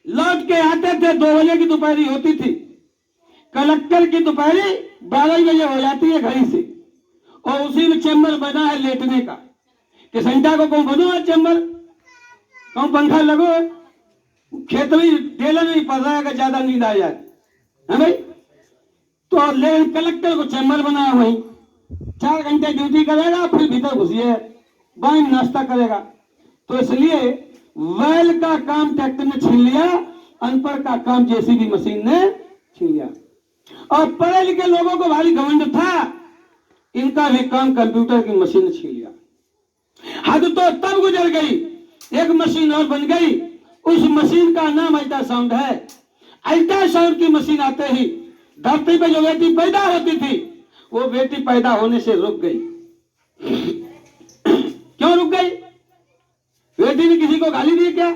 लौट के आते थे, 2 बजे की दोपहरी होती थी। कलेक्टर की दोपहरी 12 बजे हो जाती है घड़ी से, और उसी में चैम्बर बना है लेटने का कि संडा को कौन बनो है चैम्बर, कौन पंखा लगो, खेत में टेलर नहीं पड़ रहा है, ज्यादा नींद आ जाए है भाई। तो ले कलेक्टर को चैम्बर बनाया, वहीं 4 घंटे ड्यूटी करेगा, फिर भीतर घुसिए बाहर नाश्ता करेगा। तो इसलिए बैल का काम ट्रैक्टर ने छीन लिया, अनपढ़ का काम जेसीबी मशीन ने छीन लिया। और पढ़े लिखे लोगों को भारी घमंड था, इनका भी काम कंप्यूटर की मशीन ने छीन लिया। हद तो तब गुजर गई, एक मशीन और बन गई, उस मशीन का नाम अल्ट्रासाउंड है। अल्ट्रासाउंड की मशीन आते ही धरती पे जो बेटी पैदा होती थी, वो बेटी पैदा होने से रुक गई। क्यों रुक गई? बेटी ने किसी को गाली दी क्या?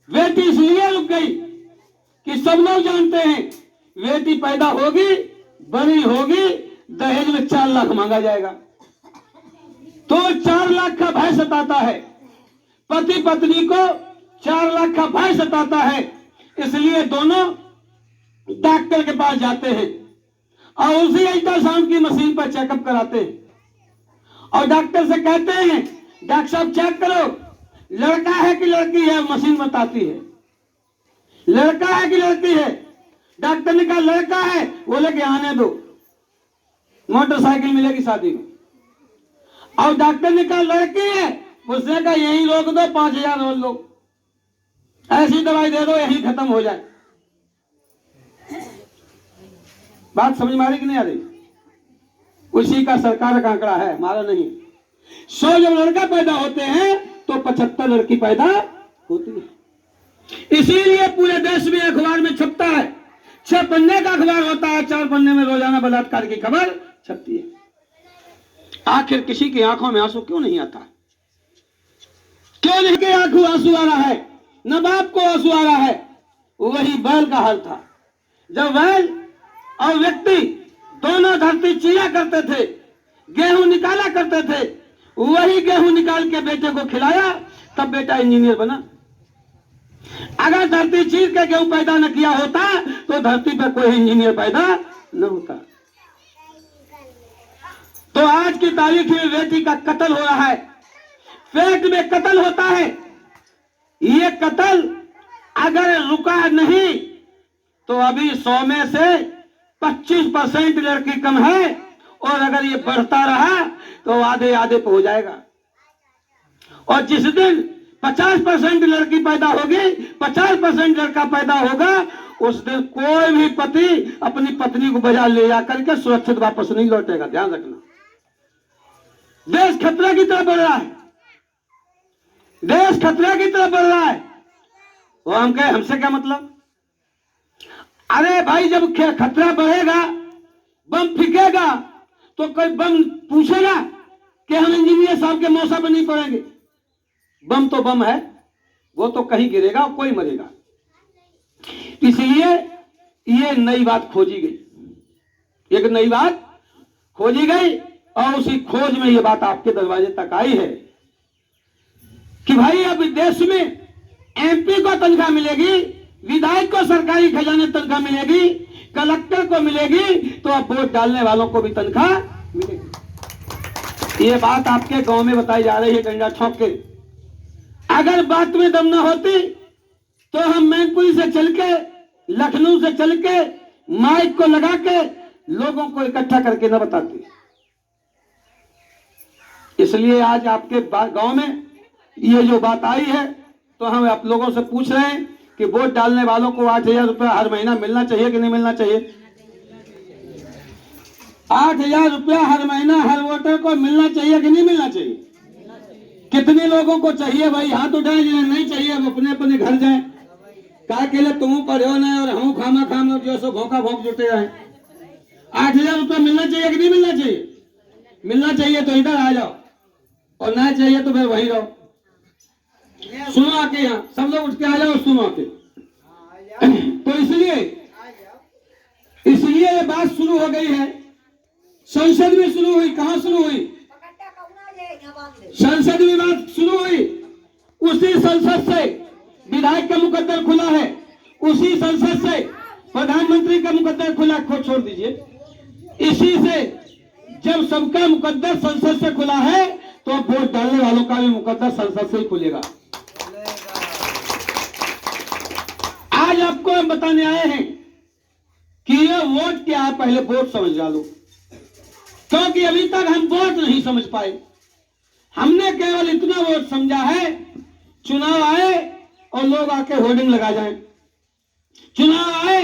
बेटी इसलिए रुक गई कि सब लोग जानते हैं बेटी पैदा होगी, बड़ी होगी, दहेज में 4 लाख मांगा जाएगा। तो 4 लाख का भय सताता है, पति पत्नी को 4 लाख का भय सताता है। इसलिए दोनों डॉक्टर के पास जाते हैं और उसी अल्ट्रासाउंड की मशीन पर चेकअप कराते हैं और डॉक्टर से कहते हैं, डॉक्टर साहब चेक करो, लड़का है कि लड़की है? मशीन बताती है लड़का है कि लड़की है। डॉक्टर ने कहा लड़का है, बोले कि आने दो, मोटरसाइकिल मिलेगी शादी में। और डॉक्टर ने कहा लड़की है, उसने कहा यही रोक दो, 5000 और लो, ऐसी दवाई दे दो यही खत्म हो जाए। बात समझ में आ रही कि नहीं आ रही? उसी का सरकार का आंकड़ा है, हमारा नहीं। 100 जब लड़का पैदा होते हैं तो 75 लड़की पैदा होती है। इसीलिए पूरे देश में अखबार में छपता है, 6 पन्ने का अखबार होता है, 4 पन्ने में रोजाना बलात्कार की खबर छपती है। आखिर किसी की आंखों में आंसू क्यों नहीं आता? क्यों नहीं के आंखों आंसू आ रहा है? न बाप को आंसू आ रहा है। वही बैल का हाल था। जब बैल और व्यक्ति दोनों धरती चिया करते थे, गेहूं निकाला करते थे, वही गेहूं निकाल के बेटे को खिलाया, तब बेटा इंजीनियर बना। अगर धरती चीर के गेहूं पैदा न किया होता तो धरती पर कोई इंजीनियर पैदा न होता। तो आज की तारीख में बेटी का कत्ल हो रहा है, पेट में कत्ल होता है। ये कत्ल अगर रुका नहीं तो अभी 100 में से 25% लड़की कम है, और अगर ये बढ़ता रहा तो आधे आधे पे हो जाएगा। और जिस दिन 50% लड़की पैदा होगी, 50% लड़का पैदा होगा, उस दिन कोई भी पति अपनी पत्नी को बाजार ले जाकर के सुरक्षित वापस नहीं लौटेगा। ध्यान रखना, देश खतरे की तरफ बढ़ रहा है, देश खतरे की तरफ बढ़ रहा है। वो हम कहे हमसे क्या मतलब? अरे भाई, जब खतरा बढ़ेगा, बम फेंकेगा, तो कोई बम पूछेगा कि हम इंजीनियर साहब के मौसा पर नहीं पड़ेंगे? बम तो बम है, वो तो कहीं गिरेगा, कोई मरेगा। इसलिए ये नई बात खोजी गई, एक नई बात खोजी गई, और उसी खोज में ये बात आपके दरवाजे तक आई है कि भाई अब देश में एमपी को तनख्वाह मिलेगी, विधायक को सरकारी खजाने तनख्वाह मिलेगी, कलेक्टर को मिलेगी, तो अब वोट डालने वालों को भी तनख्वाह मिलेगी। ये बात आपके गांव में बताई जा रही है, डंडा ठोक के। अगर बात में दम न होती तो हम मैनपुरी से चल के, लखनऊ से चल के, माइक को लगा के लोगों को इकट्ठा करके न बताते। इसलिए आज आपके गांव में ये जो बात आई है, तो हम आप लोगों से पूछ रहे हैं कि वोट डालने वालों को 8000 रुपया हर महीना मिलना चाहिए कि नहीं मिलना चाहिए? 8000 रुपया हर महीना हर वोटर को मिलना चाहिए कि नहीं मिलना चाहिए? कितने लोगों को चाहिए भाई? हाथ उठाए। जिन्हें नहीं चाहिए वो अपने अपने घर जाए। क्या के लिए तुम पढ़े हो ना, और हम खामा खाम जो सो भौंका भौंक जुटे रहे। 8000 रुपया मिलना चाहिए कि नहीं मिलना चाहिए? मिलना चाहिए तो इधर आ जाओ, और ना चाहिए तो फिर वहीं रहो। सुनो आके, यहाँ सब लोग उठ के आ जाओ, सुनो आके। तो इसलिए ये बात शुरू हो गई है, संसद में शुरू हुई। कहां शुरू हुई? संसद में बात शुरू हुई। उसी संसद से विधायक का मुकद्दर खुला है, उसी संसद से प्रधानमंत्री का मुकद्दर खुला, छोड़ दीजिए, इसी से जब सबका मुकद्दर संसद से खुला है तो अब वोट डालने वालों का भी मुकद्दर संसद से ही खुलेगा। आज आपको हम बताने आए हैं कि ये वोट क्या है, पहले वोट समझ डालो, क्योंकि अभी तक हम वोट नहीं समझ पाए। हमने केवल इतना वोट समझा है, चुनाव आए और लोग आके होर्डिंग लगा जाएं, चुनाव आए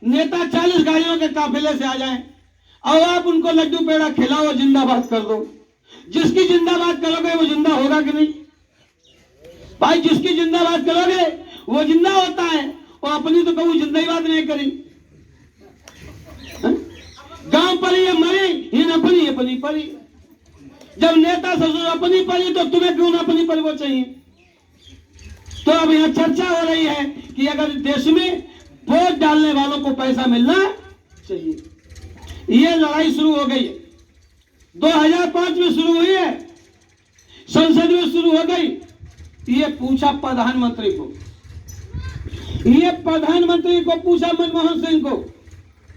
नेता 40 गाड़ियों के काफिले से आ जाएं और आप उनको लड्डू पेड़ा खिलाओ, जिंदाबाद कर दो। जिसकी जिंदाबाद करोगे वो जिंदा होगा कि नहीं भाई? जिसकी जिंदाबाद करोगे वो जिंदा होता है, और अपनी तो कभी जिंदा ही बात नहीं करी। गांव पली है मरी, इन अपनी अपनी पली। जब नेता ससुर अपनी पली तो तुम्हें क्यों ना अपनी पली वो चाहिए? तो अब यहां चर्चा हो रही है कि अगर देश में वोट डालने वालों को पैसा मिलना चाहिए। ये लड़ाई शुरू हो गई है, 2005 में शुरू हुई है, संसद में शुरू हो गई। ये पूछा प्रधानमंत्री को, ये प्रधानमंत्री को पूछा मनमोहन सिंह को,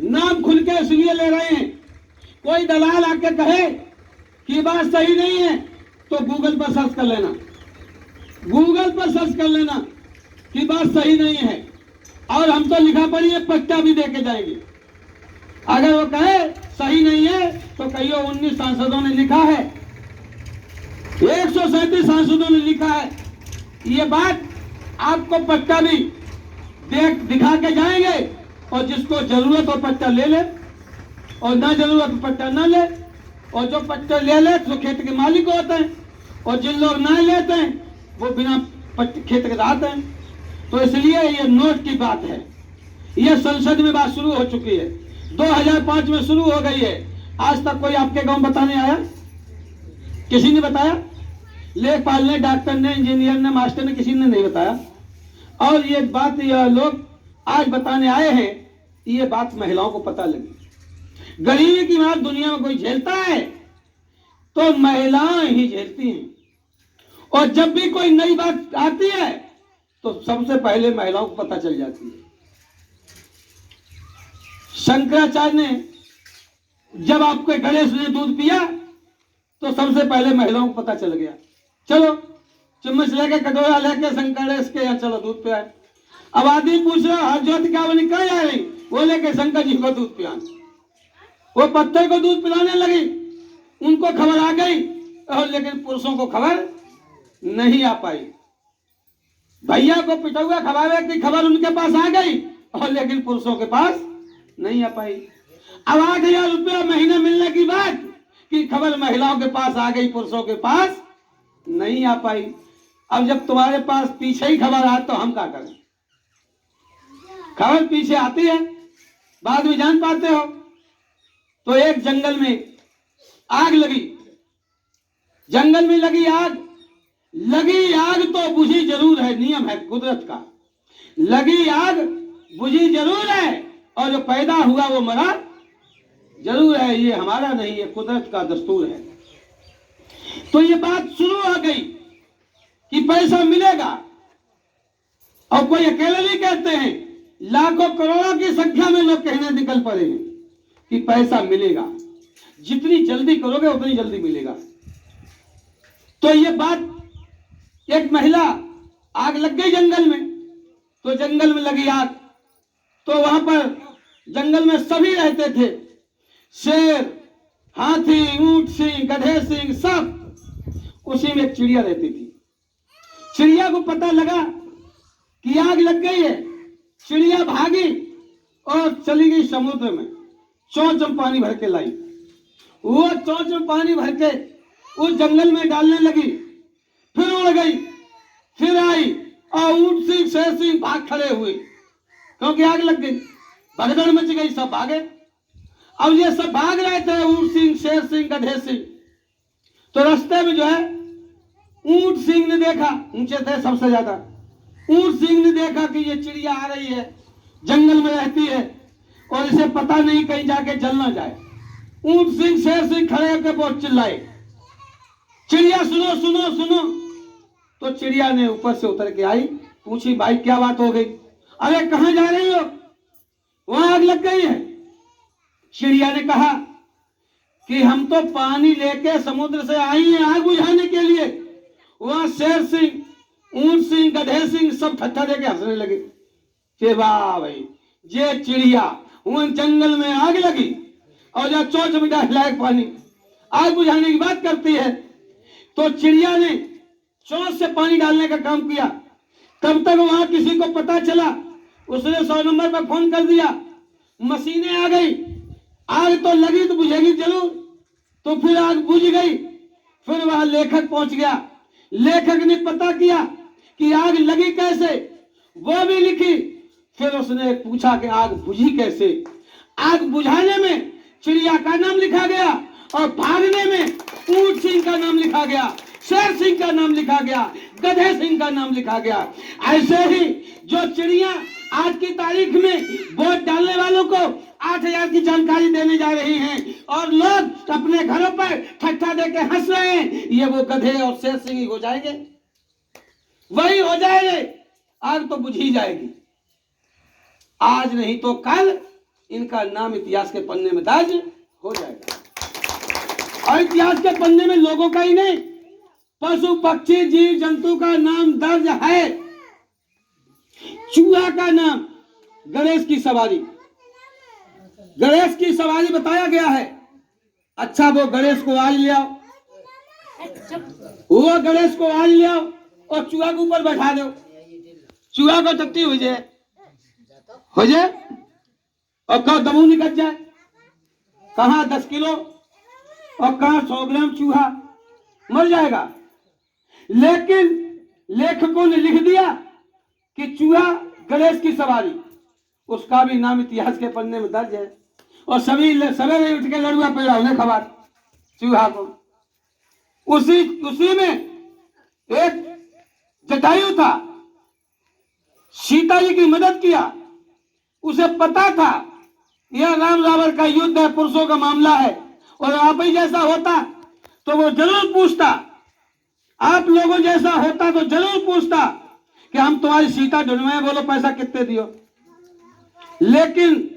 नाम खुल के इसलिए ले रहे हैं, कोई दलाल आके कहे कि बात सही नहीं है तो गूगल पर सर्च कर लेना, गूगल पर सर्च कर लेना कि बात सही नहीं है, और हम तो लिखा पढ़ी है पट्टा भी दे के जाएंगे। अगर वो कहे सही नहीं है तो कहियो 19 सांसदों ने लिखा है, 137 सांसदों ने लिखा है, ये बात आपको पट्टा भी दिखा के जाएंगे, और जिसको जरूरत हो पट्टा ले ले, और ना जरूरत हो पट्टा ना ले, और जो पट्टा ले ले तो खेत के मालिक होते हैं, और जिन लोग ना लेते हैं वो बिना खेत के रहते हैं। तो इसलिए ये नोट की बात है, ये संसद में बात शुरू हो चुकी है, 2005 में शुरू हो गई है। आज तक कोई आपके गांव बताने आया? किसी ने बताया? लेखपाल ने, डॉक्टर ने, इंजीनियर ने, मास्टर ने, किसी ने नहीं बताया। और ये बात यह लोग आज बताने आए हैं, ये बात महिलाओं को पता लगी। गरीबी की बात दुनिया में कोई झेलता है तो महिलाएं ही झेलती हैं, और जब भी कोई नई बात आती है तो सबसे पहले महिलाओं को पता चल जाती है। शंकराचार्य ने जब आपके गणेश ने दूध पिया तो सबसे पहले महिलाओं को पता चल गया, चलो चम्मच लेके कटोरा लेके शंकरेश के यहाँ चलो दूध पिया। अब आदमी पूछ रहा हर ज्योति क्या बनी, कहाँ जा रही? वो लेके शंकर जी को दूध पिया। वो पत्ते को दूध पिलाने लगी, उनको खबर आ गई, और लेकिन पुरुषों को खबर नहीं आ पाई। भैया को पिटौआ खवावे की खबर उनके पास आ गई, और लेकिन पुरुषों के पास नहीं आ पाई। अब 8,000 रुपया महीने मिलने की बात की खबर महिलाओं के पास आ गई, पुरुषों के पास नहीं आ पाई। अब जब तुम्हारे पास पीछे ही खबर आए तो हम क्या करें? खबर पीछे आती है, बाद में जान पाते हो। तो एक जंगल में आग लगी, जंगल में लगी आग तो बुझी जरूर है, नियम है कुदरत का। लगी आग बुझी जरूर है, और जो पैदा हुआ वो मरा जरूर है। ये हमारा नहीं, ये कुदरत का दस्तूर है। तो ये बात शुरू हो गई कि पैसा मिलेगा, और कोई अकेले नहीं कहते हैं, लाखों करोड़ों की संख्या में लोग कहने निकल पड़े हैं कि पैसा मिलेगा, जितनी जल्दी करोगे उतनी जल्दी मिलेगा। तो ये बात, एक महिला, आग लग गई जंगल में, तो जंगल में लगी आग, तो वहां पर जंगल में सभी रहते थे, शेर, हाथी, ऊंट सिंह, गधे सिंह, सब। उसी में एक चिड़िया रहती थी। चिड़िया को पता लगा कि आग लग गई है, चिड़िया भागी और चली गई समुद्र में, चोंच में पानी भर के लाई। वो चोंच में पानी भर के उस जंगल में डालने लगी, फिर उड़ गई, फिर आई, और ऊंट सिंह, शेर सिंह भाग खड़े हुए, क्योंकि आग लग गई, भगदड़ मच गई, सब भागे। अब ये सब भाग रहे थे, ऊंट सिंह, शेर सिंह, गधे सिंह। तो रास्ते में जो है ऊंट सिंह ने देखा, ऊंचे थे सबसे ज्यादा, ऊंट सिंह ने देखा कि ये चिड़िया आ रही है, जंगल में रहती है, और इसे पता नहीं कहीं जाके जल ना जाए। ऊंट सिंह, शेर सिंह खड़े होकर बहुत चिल्लाए, चिड़िया सुनो सुनो सुनो। तो चिड़िया ने ऊपर से उतर के आई पूछी भाई क्या बात हो गई? अरे कहाँ जा रही हो? वहां आग लग गई है। चिड़िया ने कहा कि हम तो पानी लेके समुद्र से आई हैं आग बुझाने के लिए। वहां शेर सिंह, ऊंट सिंह, गधे सिंह सब ठट्ठा देके हंसने लगे कि वाह भाई, ये चिड़िया वहां जंगल में आग लगी और जब चोंच मिटा लायक पानी आग बुझाने की बात करती है। तो चिड़िया ने चोंच से पानी डालने का काम किया। तब तक वहां किसी को पता चला, उसने 100 नंबर पर फोन कर दिया, मशीनें आ गई, आग तो लगी तो बुझेगी जरूर। तो फिर आग बुझ गई। फिर वहां लेखक पहुंच गया। लेखक ने पता किया कि आग लगी कैसे, वो भी लिखी। फिर उसने पूछा कि आग बुझी कैसे। आग बुझाने में चिड़िया का नाम लिखा गया और भागने में ऊंट सिंह का नाम लिखा गया, शेर सिंह का नाम लिखा गया, गधे सिंह का नाम लिखा गया। ऐसे ही जो चिड़िया आज की तारीख में वोट डालने वालों को 8,000 की जानकारी देने जा रही हैं और लोग अपने घरों पर ठट्ठा देके हंस रहे हैं, ये वो गधे और शेर सिंह ही हो जाएंगे, वही हो जाएंगे। आग तो बुझ ही जाएगी। आज नहीं तो कल इनका नाम इतिहास के पन्ने में दर्ज हो जाएगा। और इतिहास के पन्ने में लोगों का ही नहीं, पशु पक्षी जीव जंतु का नाम दर्ज है। चूहा का नाम गणेश की सवारी, गणेश की सवारी बताया गया है। अच्छा वो गणेश को आज ले आओ, वो गणेश को आज ले आओ और चूहा के ऊपर बैठा दो, चूहा को टट्टी हो जाए और कहा दबू निकल जाए। कहां 10 किलो और कहां 100 ग्राम चूहा मर जाएगा। लेकिन लेखकों ने लिख दिया कि चूहा गणेश की सवारी, उसका भी नाम इतिहास के पन्ने में दर्ज है। और सभी सवेरे उठ के लड़ुआ पेड़ा होने खबर चूहा को। उसी में एक जटायु था, सीता जी की मदद किया। उसे पता था यह राम रावण का युद्ध है, पुरुषों का मामला है, और आप ही जैसा होता तो वो जरूर पूछता, आप लोगों जैसा होता तो जरूर पूछता कि हम तुम्हारी सीता ढूंढवाए, बोलो पैसा कितने दियो। लेकिन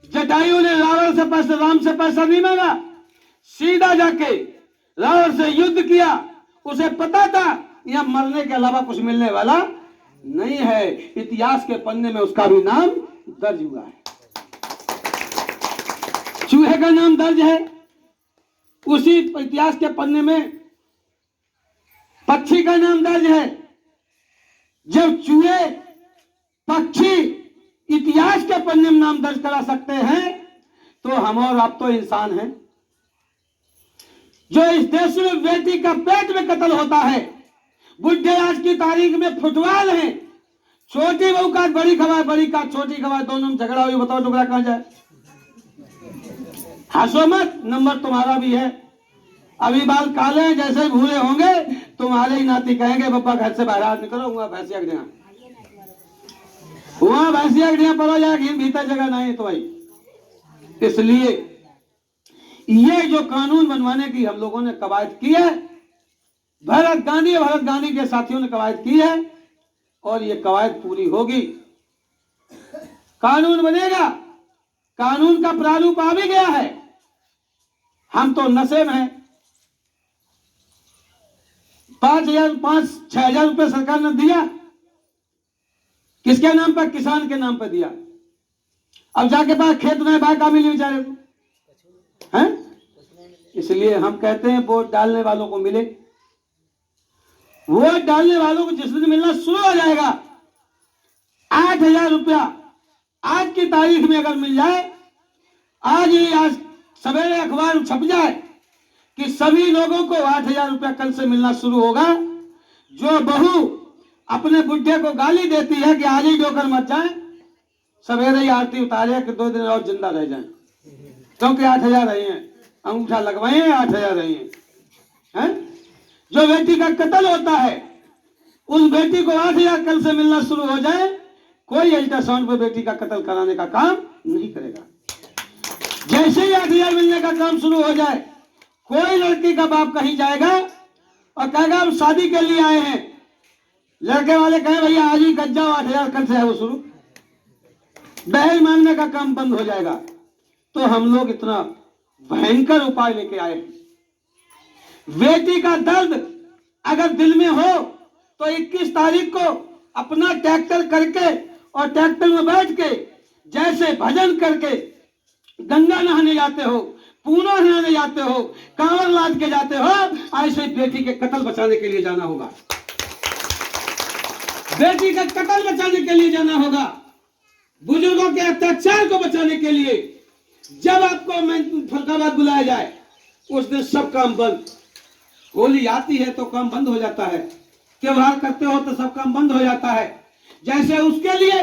जटायु ने रावण से पैसा, राम से पैसा नहीं मांगा, सीधा जाके रावण से युद्ध किया। उसे पता था यह मरने के अलावा कुछ मिलने वाला नहीं है। इतिहास के पन्ने में उसका भी नाम दर्ज हुआ है। चूहे का नाम दर्ज है। उसी इतिहास के पन्ने में पक्षी का नाम दर्ज है। जब चूहे पक्षी इतिहास के पन्ने में नाम दर्ज करा सकते हैं तो हम और आप तो इंसान हैं। जो इस देश में बेटी का पेट में कत्ल होता है, बुढ़े आज की तारीख में फुटबॉल है, छोटी बहू का बड़ी खबर, बड़ी का छोटी खबर, दोनों में झगड़ा हुई, बताओ टुकड़ा कहां जाए। हंसो मत, नंबर तुम्हारा भी है। अभी बाल काले हैं, जैसे भूले होंगे तुम्हारे ही नाती कहेंगे बब्बा घर से बाहर निकलो, वहां भैंसिया गड्डियां, वहां भैंसिया गड्डियां पड़ा जाएगी, भीतर जगह नहीं है तो भाई। इसलिए ये जो कानून बनवाने की हम लोगों ने कवायद की है, भरत गांधी के साथियों ने कवायद की है और ये कवायद पूरी होगी। कानून बनेगा, कानून का प्रारूप आ भी गया है। हम तो नशे में हैं। 5,000-6,000 रुपए सरकार ने दिया, किसके नाम पर? किसान के नाम पर दिया। अब जाके पास खेत में भाई का मिली बेचारे को हैं। इसलिए हम कहते हैं वोट डालने वालों को मिले। वोट डालने वालों को जिस दिन मिलना शुरू हो जाएगा, 8,000 रुपया आज की तारीख में अगर मिल जाए, आज सवेरे अखबार छप जाए कि सभी लोगों को 8,000 रुपया कल से मिलना शुरू होगा। जो बहू अपने बुढ़े को गाली देती है कि आज ही डोकर मत जाए, सवेरे ही आरती उतारे कि 2 दिन और जिंदा रह जाए, क्योंकि 8,000 रही हैं, अंगूठा लगवाए 8,000 रही हैं। जो बेटी का कत्ल होता है, उस बेटी को 8,000 कल से मिलना शुरू हो जाए, कोई अल्ट्रासाउंड पर बेटी का कत्ल कराने का काम नहीं करेगा। जैसे ही 8,000 मिलने का काम शुरू हो जाए, कोई लड़की का बाप कहीं जाएगा और कहेगा हम शादी के लिए आए हैं, लड़के वाले कहे भैया आज ही कट जाओ, 8,000 कल से है वो शुरू, दहेज मांगने का काम बंद हो जाएगा। तो हम लोग इतना भयंकर उपाय लेके आए। बेटी का दर्द अगर दिल में हो तो 21 तारीख को अपना ट्रैक्टर करके और ट्रैक्टर में बैठ के जैसे भजन करके गंगा नहाने जाते हो, पूना नहाने जाते हो, कांवर लाद के जाते हो, ऐसे बेटी के कत्ल बचाने के लिए जाना होगा। बेटी का कत्ल बचाने के लिए जाना होगा, बुजुर्गों के अत्याचार को बचाने के लिए। जब आपको फरकाबाद बुलाया जाए उस दिन सब काम बंद। होली आती है तो काम बंद हो जाता है, त्योहार करते हो तो सब काम बंद हो जाता है। जैसे उसके लिए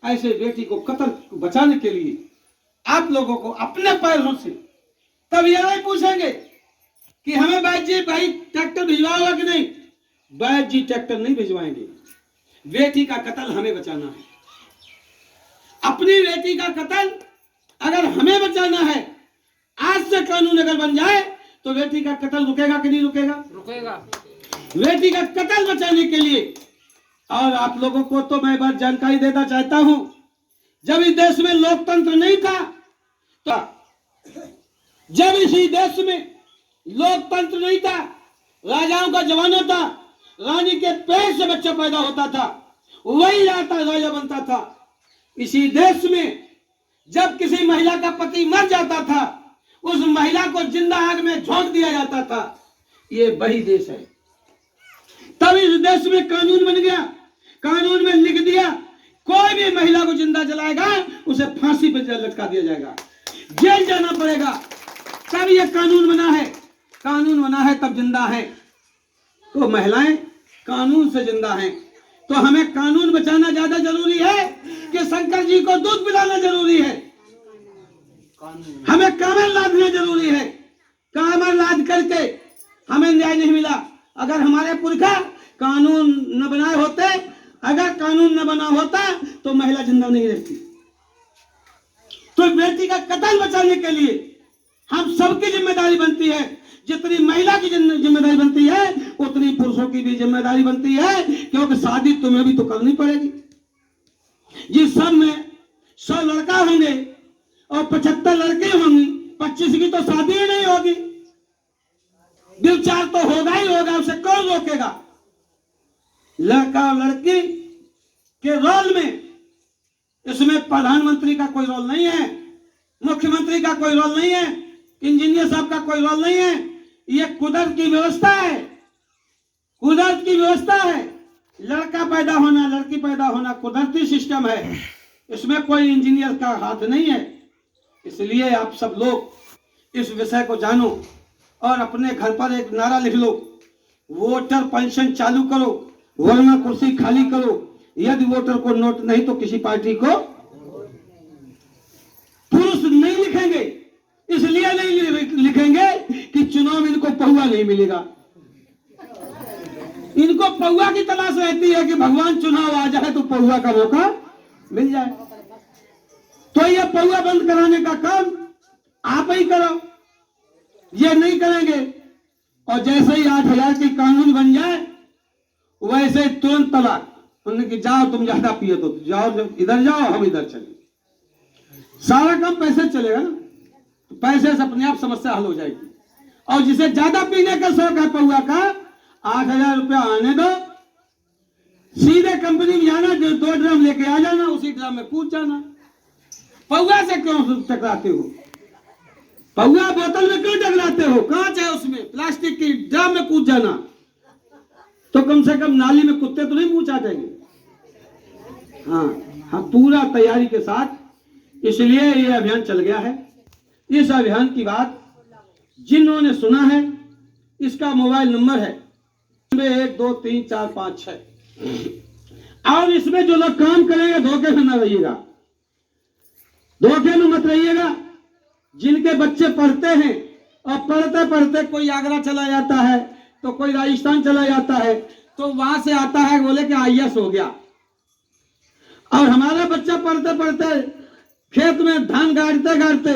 ऐसे बेटी को कत्ल बचाने के लिए आप लोगों को अपने पैरों से तब ये नहीं पूछेंगे कि हमें बैद जी भाई ट्रैक्टर भिजवाओगा कि नहीं। बैद जी ट्रैक्टर नहीं भिजवाएंगे, बेटी का कत्ल हमें बचाना है। अपनी बेटी का कत्ल अगर हमें बचाना है, आज से कानून अगर बन जाए तो बेटी का कत्ल रुकेगा कि नहीं रुकेगा? रुकेगा। बेटी का कत्ल बचाने के लिए। और आप लोगों को तो मैं बात जानकारी देना चाहता हूं, जब इस देश में लोकतंत्र नहीं था, तो जब इसी देश में लोकतंत्र नहीं था, राजाओं का जमाना था, रानी के पेट से बच्चा पैदा होता था, वही राजा बनता था। इसी देश में जब किसी महिला का पति मर जाता था, उस महिला को जिंदा आग में झोंक दिया जाता था। ये वही देश है। तब इस देश में कानून बन गया, कानून में लिख दिया कोई भी महिला को जिंदा जलाएगा उसे फांसी पर लटका दिया जाएगा, जेल जाना पड़ेगा। तब ये कानून बना है, कानून बना है तब जिंदा है। तो महिलाएं कानून से जिंदा हैं। तो हमें कानून बचाना ज्यादा जरूरी है कि शंकर जी को दूध पिलाना जरूरी है। हमें कामर लादना जरूरी है। कामर लाद करके हमें न्याय नहीं मिला। अगर हमारे पुरखा कानून न बनाए होते, अगर कानून न बना होता तो महिला जिंदा नहीं रहती। तो बेटी का कत्ल बचाने के लिए हम सबकी जिम्मेदारी बनती है। जितनी महिला की जिम्मेदारी बनती है उतनी पुरुषों की भी जिम्मेदारी बनती है, क्योंकि शादी तुम्हें भी तो करनी पड़ेगी। जिस सब में 100 लड़का होंगे और 75 लड़के होंगी, 25 की तो शादी ही नहीं होगी। विचार तो होगा ही होगा, उसे कौन रोकेगा? लड़का और लड़की के रोल में इसमें प्रधानमंत्री का कोई रोल नहीं है, मुख्यमंत्री का कोई रोल नहीं है, इंजीनियर साहब का कोई रोल नहीं है। ये कुदरत की व्यवस्था है, कुदरत की व्यवस्था है। लड़का पैदा होना, लड़की पैदा होना कुदरती सिस्टम है, इसमें कोई इंजीनियर का हाथ नहीं है। इसलिए आप सब लोग इस विषय को जानो और अपने घर पर एक नारा लिख लो, वोटर पेंशन चालू करो वरना कुर्सी खाली करो। यदि वोटर को नोट नहीं तो किसी पार्टी को पुरुष नहीं लिखेंगे। इसलिए नहीं लिखेंगे कि चुनाव इनको पहुआ नहीं मिलेगा। इनको पहुआ की तलाश रहती है कि भगवान चुनाव आ जाए तो पहुआ का मौका मिल जाए। तो ये पहुआ बंद कराने का काम आप ही करो, ये नहीं करेंगे। और जैसे ही 8,000 की कानून बन जाए वैसे तुरंत तलाक। उन्होंने कि जाओ तुम ज्यादा पिए तो जाओ, इधर जाओ हम इधर चले। सारा काम पैसे चलेगा ना, तो पैसे से अपने आप समस्या हल हो जाएगी। और जिसे ज्यादा पीने का शौक है पौआ का, 8,000 रुपया आने दो, सीधे कंपनी में जाना, 2 ड्रम लेके आ जाना, उसी ड्रम में कूद जाना। पौआ से क्यों टकराते हो? पौआ बोतल में क्यों टकराते हो? कांच है उसमें, प्लास्टिक की ड्रम में कूद जाना। तो कम से कम नाली में कुत्ते तो नहीं मुंह चाटेंगे। हाँ, पूरा तैयारी के साथ इसलिए ये अभियान चल गया है। इस अभियान की बात जिन्होंने सुना है, इसका मोबाइल नंबर है 12345 और इसमें जो लोग काम करेंगे धोखे में न रहिएगा, धोखे में मत रहिएगा। जिनके बच्चे पढ़ते हैं और पढ़ते पढ़ते कोई आगरा चला जाता है तो कोई राजस्थान चला जाता है, तो वहां से आता है बोले कि IAS हो गया। और हमारा बच्चा पढ़ते पढ़ते खेत में धान गाड़ते गाड़ते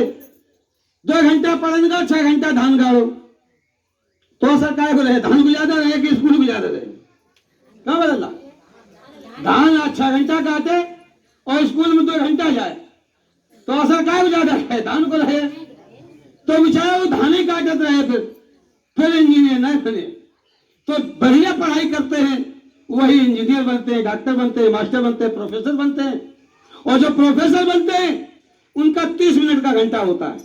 2 घंटा पढ़ेगा, 6 घंटा धान गाड़ो, तो सरकार को रहे धान गुजारा रहे कि स्कूल गुजारा रहे? कहाँ बदला? धान 6 घंटा काटे और स्कूल में 2 घंटा जाए, तो असर क्या ज्यादा है? धान को रहे तो बेचारा वो धान ही काटते रहे, फिर इंजीनियर नहीं बने। तो बढ़िया पढ़ाई करते हैं वही इंजीनियर बनते हैं, डॉक्टर बनते हैं, मास्टर बनते हैं, प्रोफेसर बनते हैं। और जो प्रोफेसर बनते हैं उनका 30 मिनट का घंटा होता है,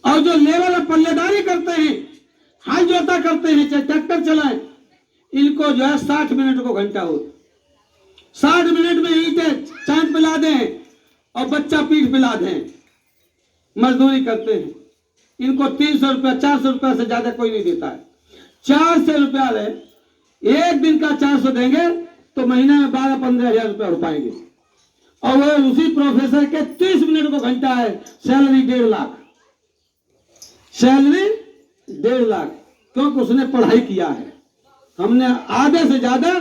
और जो लेबर पल्लेदारी करते हैं, हाथ जोता करते हैं, चाहे ट्रैक्टर चलाएं, इनको जो है 60 मिनट को घंटा होता है। 60 मिनट में ईंटें चांद पिला दें और बच्चा पीठ पिला दें, मजदूरी करते हैं। इनको 300 रुपया 400 रुपया से ज्यादा कोई नहीं देता है। 400 रुपया ले, एक दिन का 400 देंगे तो महीने में 12-15 हजार रुपया हो पाएंगे। और वो उसी प्रोफेसर के 30 मिनट को घंटा है, सैलरी 1.5 लाख, सैलरी 1.5 लाख, क्योंकि उसने पढ़ाई किया है। हमने आधे से ज्यादा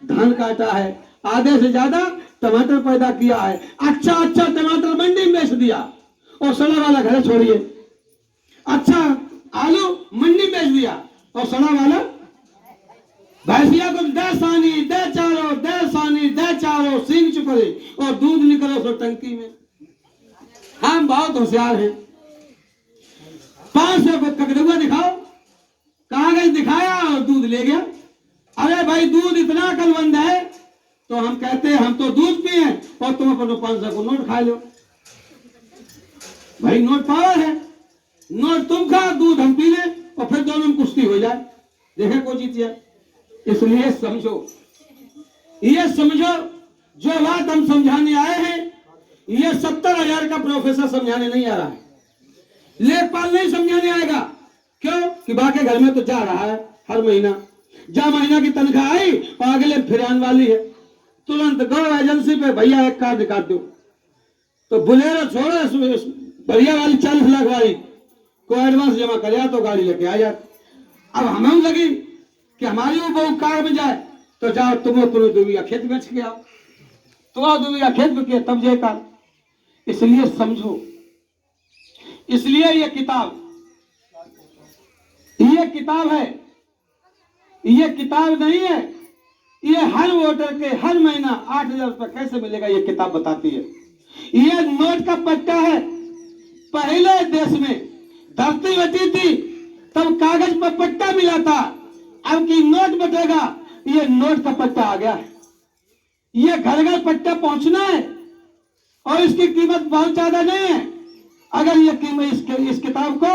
धान काटा है, आधे से ज्यादा टमाटर पैदा किया है, अच्छा टमाटर मंडी में बेच दिया और सड़ा वाला घर छोड़िए। अच्छा आलू मंडी में बेच दिया और सड़ा वाला भैंसिया को दे सानी दे चारो सींग चुके और दूध निकलो सो टंकी में। हम बहुत होशियार हैं। 500 को ककड़ुआ दिखाओ, कागज दिखाया और दूध ले गया। अरे भाई दूध इतना कलबंद है, तो हम कहते हैं हम तो दूध पिए और तुम अपने 500 को नोट खा लो। भाई नोट पावर है, नोट तुम खा, दूध हम पी ले और फिर दोनों में कुश्ती हो जाए, देखे को जीत जाए। इसलिए समझो, ये समझो जो बात हम समझाने आए हैं, ये 70,000 का प्रोफेसर समझाने नहीं आ रहा है, लेखपाल नहीं समझाने आएगा। क्यों कि बाकी घर में तो जा रहा है हर महीना, जा महीना की तनख्वाह आई और अगले फिर आने वाली है, तुरंत गो एजेंसी पे भैया एक कार निकाल दो। तो बुलेरो छोड़ो, बढ़िया वाली 40 लाख वाली को एडवांस जमा कर तो गाड़ी लेके आ जाए। अब हमें लगी कि हमारी वो बहू कार में जाए, तो जाओ तुम 2 बीघा खेत बेच के आओ, तो 2 बीघा खेत बेच के तब जाए कार। इसलिए समझो, इसलिए ये किताब है, ये किताब नहीं है, ये हर वोटर के हर महीना 8,000 रुपये कैसे मिलेगा ये किताब बताती है। ये नोट का पट्टा है। पहले देश में धरती बटी थी तब कागज पर पट्टा मिला था, अब की नोट बटेगा, ये नोट का पट्टा आ गया है। ये घर घर पट्टा पहुंचना है और इसकी कीमत बहुत ज्यादा नहीं है। अगर ये कीमत इस किताब को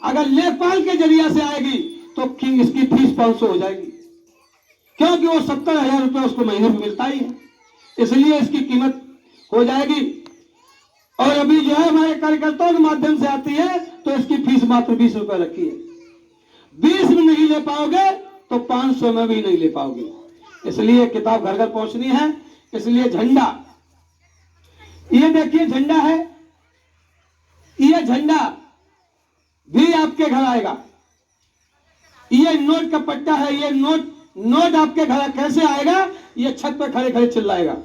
अगर लेखपाल के जरिया से आएगी तो इसकी फीस 500 हो जाएगी, क्योंकि वो 70,000 रुपये उसको महीने में मिलता ही है, इसलिए इसकी कीमत हो जाएगी। और अभी जो है हमारे कार्यकर्ताओं के माध्यम से आती है तो इसकी फीस मात्र 20 रुपए रखी है। 20 में नहीं ले पाओगे तो 500 में भी नहीं ले पाओगे। इसलिए किताब घर घर पहुंचनी है। इसलिए झंडा, ये देखिए झंडा है, ये झंडा भी आपके घर आएगा। ये नोट का पट्टा है, ये नोट आपके घर कैसे आएगा? ये छत पर खड़े खड़े चिल्लाएगा।